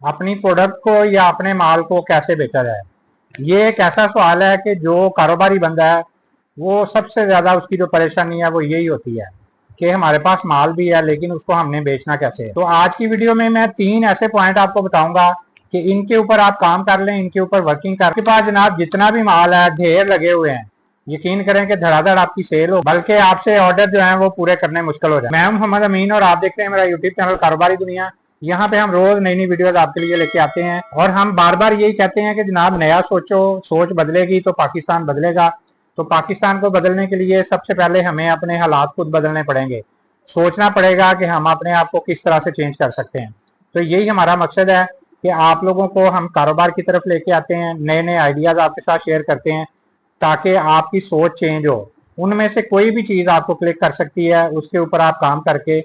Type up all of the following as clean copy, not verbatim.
अपनी प्रोडक्ट को या अपने माल को कैसे बेचा जाए। ये एक ऐसा सवाल है कि जो कारोबारी बंदा है वो सबसे ज्यादा उसकी जो परेशानी है वो यही होती है कि हमारे पास माल भी है लेकिन उसको हमने बेचना कैसे है। तो आज की वीडियो में मैं 3 ऐसे पॉइंट आपको बताऊंगा कि इनके ऊपर आप काम कर लें, इनके ऊपर वर्किंग कर। आपके पास जनाब जितना भी माल है ढेर लगे हुए हैं, यकीन करें कि धड़ाधड़ आपकी सेल हो, बल्कि आपसे ऑर्डर जो है वो पूरे करने मुश्किल हो जाए। मैं हूं मोहम्मद अमीन और आप देख रहे हैं मेरा यूट्यूब चैनल कारोबारी दुनिया। यहाँ पे हम रोज नई नई वीडियोस आपके लिए लेके आते हैं और हम बार बार यही कहते हैं कि जनाब नया सोचो, सोच बदलेगी तो पाकिस्तान बदलेगा। तो पाकिस्तान को बदलने के लिए सबसे पहले हमें अपने हालात खुद बदलने पड़ेंगे, सोचना पड़ेगा कि हम अपने आप को किस तरह से चेंज कर सकते हैं। तो यही हमारा मकसद है कि आप लोगों को हम कारोबार की तरफ लेके आते हैं, नए नए आइडियाज आपके साथ शेयर करते हैं ताकि आपकी सोच चेंज हो। उनमें से कोई भी चीज आपको क्लिक कर सकती है, उसके ऊपर आप काम करके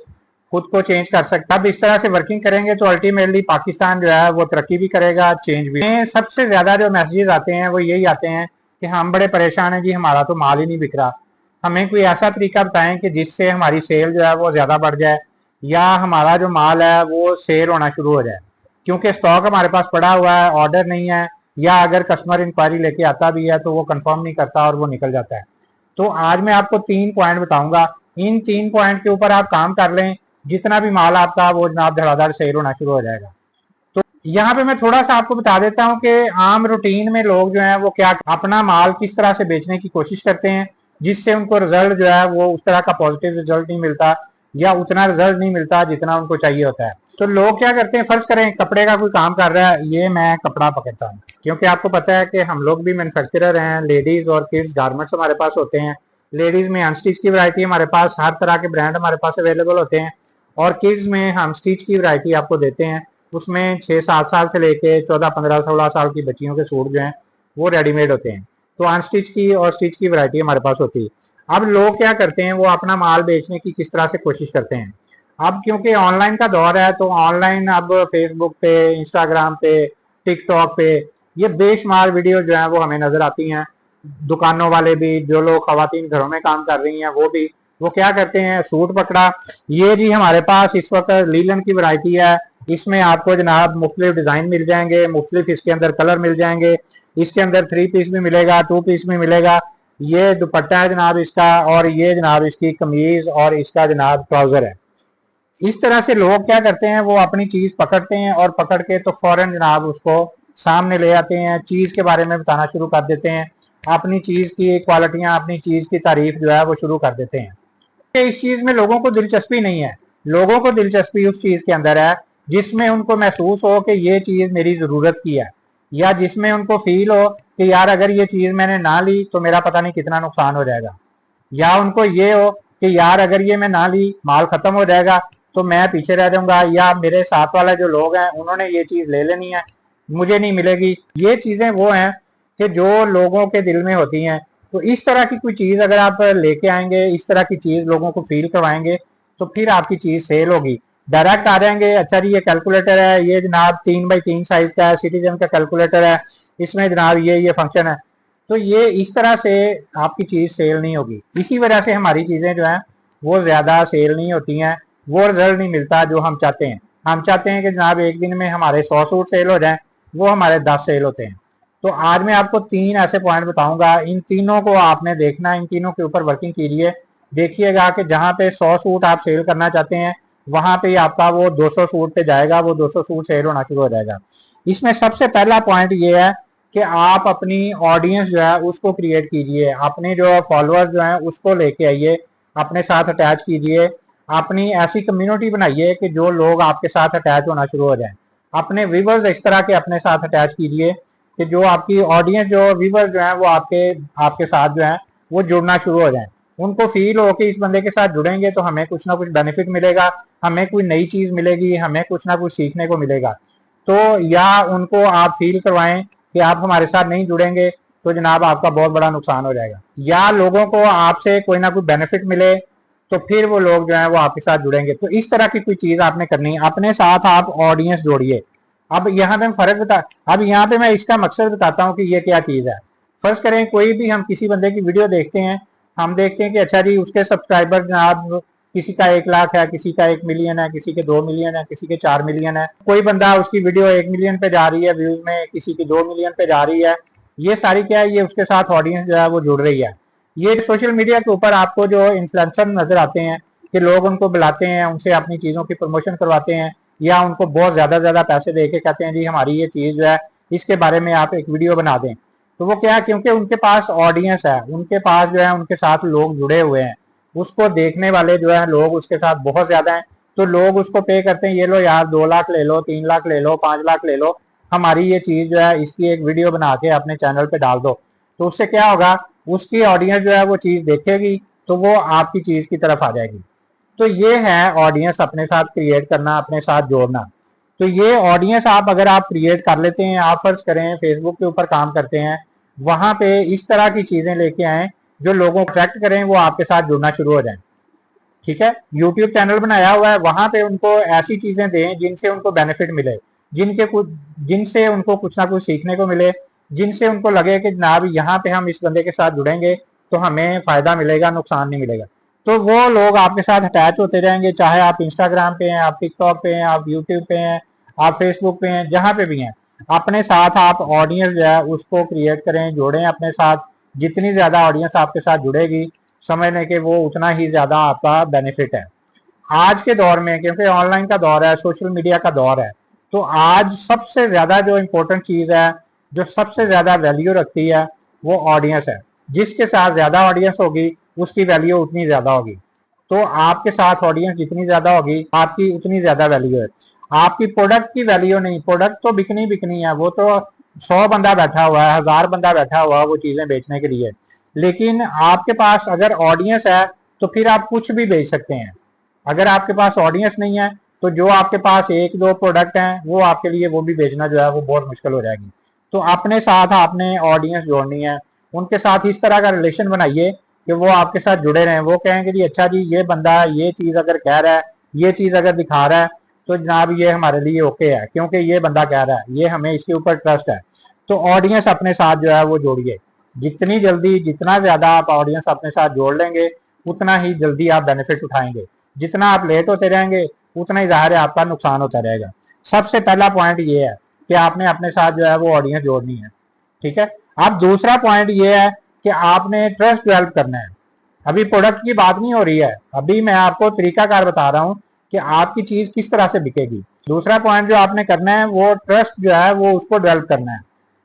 खुद को चेंज कर सकते हैं। अब इस तरह से वर्किंग करेंगे तो अल्टीमेटली पाकिस्तान जो है वो तरक्की भी करेगा, चेंज भी। सबसे ज्यादा जो मैसेजेस आते हैं वो यही आते हैं कि हम बड़े परेशान हैं जी, हमारा तो माल ही नहीं बिक रहा। हमें कोई ऐसा तरीका बताएं कि जिससे हमारी सेल जो है वो ज्यादा बढ़ जाए या हमारा जो माल है वो सेल होना शुरू हो जाए, क्योंकि स्टॉक हमारे पास पड़ा हुआ है, ऑर्डर नहीं है, या अगर कस्टमर इंक्वायरी लेके आता भी है तो वो कंफर्म नहीं करता और वो निकल जाता है। तो आज मैं आपको 3 पॉइंट बताऊंगा, इन 3 पॉइंट के ऊपर आप काम कर लें, जितना भी माल आपका वो जनाब धड़ाधड़ सेल होना शुरू हो जाएगा। तो यहाँ पे मैं थोड़ा सा आपको बता देता हूँ कि आम रूटीन में लोग जो है वो क्या अपना माल किस तरह से बेचने की कोशिश करते हैं, जिससे उनको रिजल्ट जो है वो उस तरह का पॉजिटिव रिजल्ट नहीं मिलता या उतना रिजल्ट नहीं मिलता जितना उनको चाहिए होता है। तो लोग क्या करते हैं, फर्ज करें कपड़े का कोई काम कर रहा है, ये मैं कपड़ा पकड़ता हूँ, क्योंकि आपको पता है कि हम लोग भी मैन्युफैक्चरर हैं, लेडीज और किड्स गारमेंट्स हमारे पास होते हैं। लेडीज में अनस्टिच की वैरायटी हमारे पास, हर तरह के ब्रांड हमारे पास अवेलेबल होते हैं, और किड्स में हम स्टिच की वैरायटी आपको देते हैं। उसमें 6-7 साल से लेके 14-15-16 साल की बच्चियों के सूट जो हैं वो रेडीमेड होते हैं। तो अनस्टिच की और स्टिच की वैरायटी हमारे पास होती है। अब लोग क्या करते हैं, वो अपना माल बेचने की किस तरह से कोशिश करते हैं। अब क्योंकि ऑनलाइन का दौर है तो ऑनलाइन अब फेसबुक पे, इंस्टाग्राम पे, टिकटॉक पे ये बेशुमार वीडियो जो है वो हमें नजर आती हैं। दुकानों वाले भी, जो लोग खवातीन घरों में काम कर रही हैं वो भी, वो क्या करते हैं, सूट पकड़ा, ये जी हमारे पास इस वक्त लीलन की वैरायटी है, इसमें आपको जनाब मुख्तलिफ डिजाइन मिल जाएंगे, मुख्तलिफ इसके अंदर कलर मिल जाएंगे, इसके अंदर 3 पीस भी मिलेगा, 2 पीस भी मिलेगा, ये दुपट्टा है जनाब इसका, और ये जनाब इसकी कमीज और इसका जनाब ट्राउजर है। इस तरह से लोग क्या करते हैं, वो अपनी चीज पकड़ते हैं और पकड़ के तो फौरन जनाब उसको सामने ले आते हैं, चीज के बारे में बताना शुरू कर देते हैं, अपनी चीज की क्वालिटियां, अपनी चीज की तारीफ जो है वो शुरू कर देते हैं। इस चीज में लोगों को दिलचस्पी नहीं है, लोगों को दिलचस्पी उस चीज के अंदर है जिसमें उनको महसूस हो कि ये चीज मेरी जरूरत की है, या जिसमें उनको फील हो कि यार अगर ये चीज मैंने ना ली तो मेरा पता नहीं कितना नुकसान हो जाएगा, या उनको ये हो कि यार अगर ये मैं ना ली माल खत्म हो जाएगा तो मैं पीछे रह जाऊंगा, या मेरे साथ वाले जो लोग हैं उन्होंने ये चीज ले लेनी है, मुझे नहीं मिलेगी। ये चीजें वो हैं कि जो लोगों के दिल में होती हैं। तो इस तरह की कोई चीज अगर आप लेके आएंगे, इस तरह की चीज लोगों को फील करवाएंगे तो फिर आपकी चीज सेल होगी। डायरेक्ट आ जाएंगे, अच्छा जी ये कैलकुलेटर है, ये जनाब 3x3 साइज का है, सिटीजन का कैलकुलेटर है, इसमें जनाब ये फंक्शन है, तो ये इस तरह से आपकी चीज सेल नहीं होगी। इसी वजह से हमारी चीजें जो है वो ज्यादा सेल नहीं होती हैं, वो रिजल्ट नहीं मिलता जो हम चाहते हैं। हम चाहते हैं कि जनाब एक दिन में हमारे 100 सूट सेल हो जाए, वो हमारे 10 सेल होते हैं। तो आज मैं आपको 3 ऐसे पॉइंट बताऊंगा, इन तीनों को आपने देखना, इन तीनों के ऊपर वर्किंग कीजिए। देखिएगा कि जहां पे 100 सूट आप सेल करना चाहते हैं वहां पे आपका वो 200 सूट पे जाएगा, वो 200 सूट सेल होना शुरू हो जाएगा। इसमें सबसे पहला पॉइंट ये है कि आप अपनी ऑडियंस जो है उसको क्रिएट कीजिए, अपने जो फॉलोअर्स जो है उसको लेके आइए, अपने साथ अटैच कीजिए, अपनी ऐसी कम्युनिटी बनाइए कि जो लोग आपके साथ अटैच होना शुरू हो जाए। अपने व्यूवर्स इस तरह के अपने साथ अटैच कीजिए कि जो आपकी ऑडियंस, जो व्यूवर्स जो है वो आपके साथ जो है वो जुड़ना शुरू हो जाए। उनको फील हो कि इस बंदे के साथ जुड़ेंगे तो हमें कुछ ना कुछ बेनिफिट मिलेगा, हमें कोई नई चीज मिलेगी, हमें कुछ ना कुछ सीखने को मिलेगा। तो या उनको आप फील करवाएं कि आप हमारे साथ नहीं जुड़ेंगे तो जनाब आपका बहुत बड़ा नुकसान हो जाएगा, या लोगों को आपसे कोई ना कोई बेनिफिट मिले तो फिर वो लोग जो है वो आपके साथ जुड़ेंगे। तो इस तरह की कोई चीज आपने करनी है, अपने साथ आप ऑडियंस जोड़िए। अब यहाँ पे हम फर्क बता, अब यहाँ पे मैं इसका मकसद बताता हूँ कि ये क्या चीज है। फर्ज करें कोई भी हम किसी बंदे की वीडियो देखते हैं, हम देखते हैं कि अच्छा जी उसके सब्सक्राइबर जनाब किसी का 1 लाख है, किसी का 1 मिलियन है, किसी के 2 मिलियन है, किसी के 4 मिलियन है। कोई बंदा उसकी वीडियो 1 मिलियन पे जा रही है व्यूज में, किसी की 2 मिलियन पे जा रही है। ये सारी क्या है, ये उसके साथ ऑडियंस जो है वो जुड़ रही है। ये सोशल मीडिया के ऊपर आपको जो इन्फ्लुएंसर नजर आते हैं कि लोग उनको बुलाते हैं, उनसे अपनी चीजों की प्रमोशन करवाते हैं, या उनको बहुत ज्यादा पैसे दे के कहते हैं जी हमारी ये चीज जो है इसके बारे में आप एक वीडियो बना दें। तो वो क्या है, क्योंकि उनके पास ऑडियंस है, उनके पास जो है उनके साथ लोग जुड़े हुए हैं, उसको देखने वाले जो है लोग उसके साथ बहुत ज्यादा हैं, तो लोग उसको पे करते हैं, ये लो यार 2 लाख ले लो, 3 लाख ले लो, 5 लाख ले लो, हमारी ये चीज जो है इसकी एक वीडियो बना के अपने चैनल पे डाल दो। तो उससे क्या होगा, उसकी ऑडियंस जो है वो चीज देखेगी, तो वो आपकी चीज की तरफ आ जाएगी। तो ये है ऑडियंस अपने साथ क्रिएट करना, अपने साथ जोड़ना। तो ये ऑडियंस आप अगर आप क्रिएट कर लेते हैं, आप फर्ज करें फेसबुक के ऊपर काम करते हैं, वहां पे इस तरह की चीजें लेके आए जो लोगों को अट्रैक्ट करें, वो आपके साथ जुड़ना शुरू हो जाए। ठीक है, यूट्यूब चैनल बनाया हुआ है, वहां पे उनको ऐसी चीजें दें जिनसे उनको बेनिफिट मिले, जिनसे उनको कुछ ना कुछ सीखने को मिले, जिनसे उनको लगे कि जनाब यहाँ पे हम इस बंदे के साथ जुड़ेंगे तो हमें फायदा मिलेगा, नुकसान नहीं मिलेगा। तो वो लोग आपके साथ अटैच होते रहेंगे, चाहे आप इंस्टाग्राम पे हैं, आप टिकटॉक पे हैं, आप यूट्यूब पे हैं, आप फेसबुक पे हैं, जहां पे भी हैं, अपने साथ आप ऑडियंस जो है उसको क्रिएट करें, जोड़ें अपने साथ। जितनी ज्यादा ऑडियंस आपके साथ जुड़ेगी, समझ लें कि वो उतना ही ज्यादा आपका बेनिफिट है। आज के दौर में, क्योंकि ऑनलाइन का दौर है, सोशल मीडिया का दौर है, तो आज सबसे ज्यादा जो इम्पोर्टेंट चीज है, जो सबसे ज्यादा वैल्यू रखती है, वो ऑडियंस है। जिसके साथ ज्यादा ऑडियंस होगी उसकी वैल्यू उतनी ज्यादा होगी। तो आपके साथ ऑडियंस जितनी ज्यादा होगी आपकी उतनी ज्यादा वैल्यू है। आपकी प्रोडक्ट की वैल्यू नहीं, प्रोडक्ट तो बिकनी है, वो तो 100 बंदा बैठा हुआ है, 1000 बंदा बैठा हुआ है वो चीजें बेचने के लिए। लेकिन आपके पास अगर ऑडियंस है तो फिर आप कुछ भी बेच सकते हैं। अगर आपके पास ऑडियंस नहीं है तो जो आपके पास 1-2 प्रोडक्ट हैं वो आपके लिए वो भी बेचना जो है वो बहुत मुश्किल हो जाएगी। तो अपने साथ आपने ऑडियंस जोड़नी है, उनके साथ इस तरह का रिलेशन बनाइए कि वो आपके साथ जुड़े रहें। वो कहेंगे जी अच्छा जी ये बंदा ये चीज अगर कह रहा है, ये चीज अगर दिखा रहा है, तो जनाब ये हमारे लिए ओके है, क्योंकि ये बंदा कह रहा है, ये हमें इसके ऊपर ट्रस्ट है। तो ऑडियंस अपने साथ जो है वो जोड़िए। जितनी जल्दी, जितना ज्यादा आप ऑडियंस अपने साथ जोड़ लेंगे, उतना ही जल्दी आप बेनिफिट उठाएंगे। जितना आप लेट होते रहेंगे उतना ही जाहिर है आपका नुकसान होता रहेगा। सबसे पहला पॉइंट ये है कि आपने अपने साथ जो है वो ऑडियंस जोड़नी है। ठीक है, अब दूसरा पॉइंट ये है कि आपने ट्रस्ट डेवलप करना है। अभी प्रोडक्ट की बात नहीं हो रही है, अभी मैं आपको तरीकाकार बता रहा हूं कि आपकी चीज किस तरह से बिकेगी। दूसरा पॉइंट जो आपने करना है वो ट्रस्ट जो है वो उसको डेवलप करना है।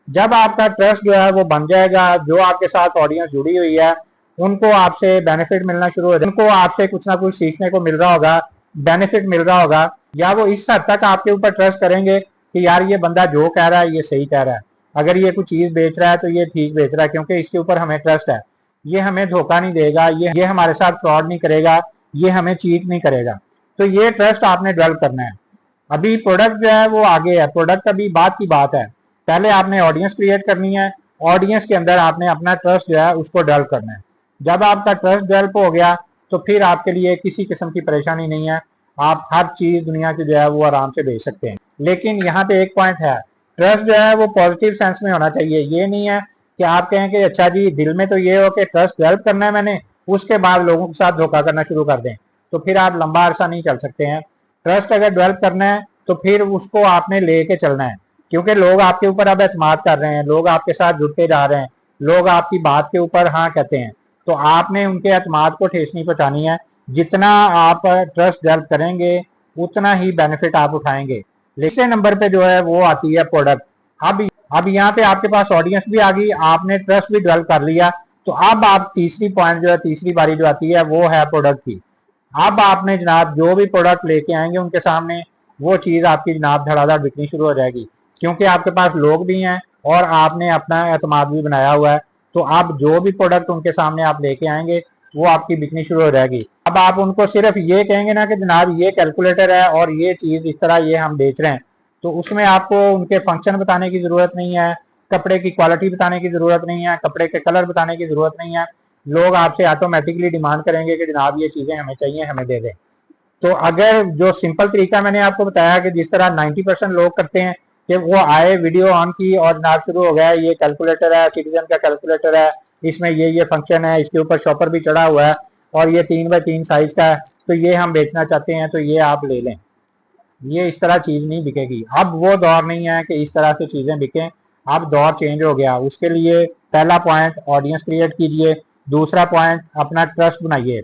जब आपका ट्रस्ट जो है वो बन जाएगा, जो आपके साथ ऑडियंस जुड़ी हुई है उनको आपसे बेनिफिट मिलना शुरू हो जाए, उनको आपसे कुछ ना कुछ सीखने को मिल रहा होगा, बेनिफिट मिल रहा होगा, या वो इस हद तक आपके ऊपर ट्रस्ट करेंगे कि यार ये बंदा जो कह रहा है ये सही कह रहा है, अगर ये कुछ चीज बेच रहा है तो ये ठीक बेच रहा है, क्योंकि इसके ऊपर हमें ट्रस्ट है, ये हमें धोखा नहीं देगा, ये हमारे साथ फ्रॉड नहीं करेगा, ये हमें चीट नहीं करेगा। तो ये ट्रस्ट आपने डेवलप करना है। अभी प्रोडक्ट जो है वो आगे है, प्रोडक्ट अभी बात की बात है। पहले आपने ऑडियंस क्रिएट करनी है, ऑडियंस के अंदर आपने अपना ट्रस्ट जो है उसको डेवलप करना है। जब आपका ट्रस्ट डेवलप हो गया तो फिर आपके लिए किसी किस्म की परेशानी नहीं है, आप हर चीज दुनिया की जो है वो आराम से बेच सकते हैं। लेकिन यहाँ पे एक पॉइंट है, ट्रस्ट जो है वो पॉजिटिव सेंस में होना चाहिए। ये नहीं है कि आप कहें कि अच्छा जी दिल में तो ये हो कि ट्रस्ट डेवलप करना है मैंने, उसके बाद लोगों के साथ धोखा करना शुरू कर दें, तो फिर आप लंबा अरसा नहीं चल सकते हैं। ट्रस्ट अगर डेवलप करना है तो फिर उसको आपने लेके चलना है, क्योंकि लोग आपके ऊपर अब एतमाद कर रहे हैं, लोग आपके साथ जुड़ते जा रहे हैं, लोग आपकी बात के ऊपर हाँ कहते हैं, तो आपने उनके एतमाद को ठेस नहीं पहुंचानी है। जितना आप ट्रस्ट डेवलप करेंगे उतना ही बेनिफिट आप उठाएंगे। तीसरे नंबर पे जो है वो आती है प्रोडक्ट। अब यहाँ पे आपके पास ऑडियंस भी आ गई, आपने ट्रस्ट भी डेवलप कर लिया, तो अब आप तीसरी पॉइंट जो है, तीसरी बारी जो आती है वो है प्रोडक्ट की। अब आपने जनाब जो भी प्रोडक्ट लेके आएंगे उनके सामने, वो चीज आपकी जनाब धड़ाधड़ बिकनी शुरू हो जाएगी, क्योंकि आपके पास लोग भी हैं और आपने अपना एतमाद भी बनाया हुआ है। तो आप जो भी प्रोडक्ट उनके सामने आप लेके आएंगे वो आपकी बिकनी शुरू हो जाएगी। अब आप उनको सिर्फ ये कहेंगे ना कि जनाब ये कैलकुलेटर है और ये चीज इस तरह ये हम बेच रहे हैं, तो उसमें आपको उनके फंक्शन बताने की जरूरत नहीं है, कपड़े की क्वालिटी बताने की जरूरत नहीं है, कपड़े के कलर बताने की जरूरत नहीं है। लोग आपसे ऑटोमेटिकली डिमांड करेंगे कि जनाब ये चीजें हमें चाहिए, हमें दे दें। तो अगर जो सिंपल तरीका मैंने आपको बताया कि जिस तरह 90% लोग करते हैं कि वो आए, वीडियो ऑन की और जनाब शुरू हो गया, ये कैलकुलेटर है, सिटीजन का कैलकुलेटर है, इसमें ये फंक्शन है, इसके ऊपर शॉपर भी चढ़ा हुआ है और ये 3x3 साइज का है, तो ये हम बेचना चाहते हैं तो ये आप ले लें। ये इस तरह चीज नहीं बिकेगी। अब वो दौर नहीं है कि इस तरह से चीजें बिकें, अब दौर चेंज हो गया। उसके लिए पहला पॉइंट ऑडियंस क्रिएट कीजिए, दूसरा पॉइंट अपना ट्रस्ट बनाइए,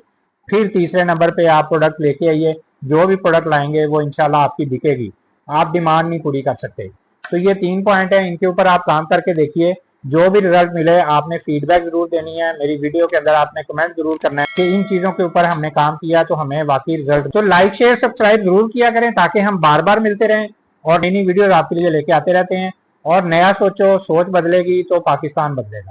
फिर तीसरे नंबर पे आप प्रोडक्ट लेके आइए। जो भी प्रोडक्ट लाएंगे वो इंशाल्लाह आपकी बिकेगी, आप डिमांड नहीं पूरी कर सकते। तो ये 3 पॉइंट है, इनके ऊपर आप काम करके देखिए। जो भी रिजल्ट मिले आपने फीडबैक जरूर देनी है, मेरी वीडियो के अंदर आपने कमेंट जरूर करना है कि इन चीजों के ऊपर हमने काम किया तो हमें वाकई रिजल्ट। तो लाइक शेयर सब्सक्राइब जरूर किया करें ताकि हम बार बार मिलते रहें और नई नई वीडियो आपके लिए लेके आते रहते हैं। और नया सोचो, सोच बदलेगी तो पाकिस्तान बदलेगा।